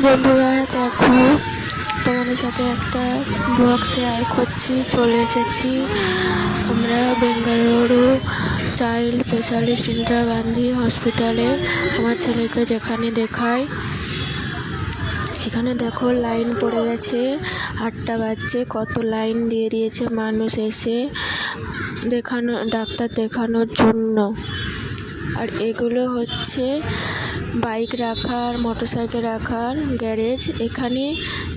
বন্ধুরা দেখো, তোমাদের সাথে একটা ব্লগ শেয়ার করছি। চলে এসেছি আমরা বেঙ্গালুরু চাইল্ড স্পেশালিস্ট ইন্দিরা গান্ধী হসপিটালে আমার ছেলেকে যেখানে দেখাই। এখানে দেখো লাইন পড়ে গেছে, 8টা বাজছে, কত লাইন দিয়ে দিয়েছে মানুষ এসে ডাক্তার দেখানোর জন্য। আর এগুলো হচ্ছে বাইক রাখার, মোটরসাইকেল রাখার গ্যারেজ। এখানে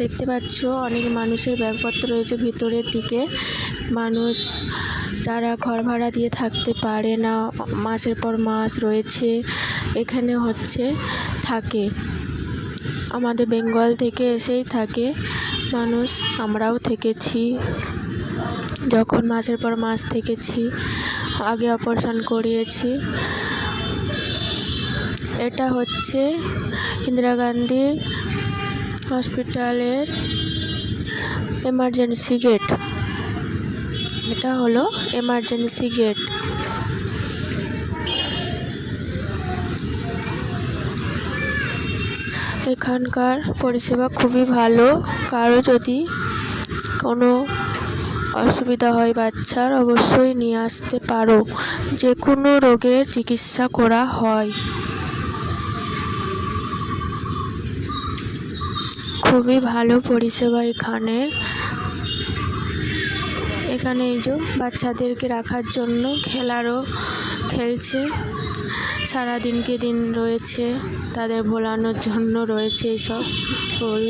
দেখতে পাচ্ছ অনেক মানুষের ব্যাগপত্র রয়েছে ভিতরের দিকে। মানুষ যারা ঘর ভাড়া দিয়ে থাকতে পারে না, মাসের পর মাস রয়েছে এখানে থাকে। আমাদের বেঙ্গল থেকে এসেই থাকে মানুষ, আমরাও থেকেছি। যখন মাসের পর মাস থেকেছি, আগে অপারেশন করিয়েছি। এটা হচ্ছে ইন্দিরা গান্ধী হসপিটালের এমার্জেন্সি গেট। এটা হলো এমার্জেন্সি গেট। এখানকার পরিষেবা খুবই ভালো। কারো যদি কোনো অসুবিধা হয় বাচ্চার, অবশ্যই নিয়ে আসতে পারো। যে কোনো রোগের চিকিৎসা করা হয়। খুবই ভালো পরিষেবা এখানে। এই যে বাচ্চাদেরকে রাখার জন্য খেলছে, সারাদিনকে দিন রয়েছে, তাদের ভোলানোর জন্য রয়েছে এইসব ফুল।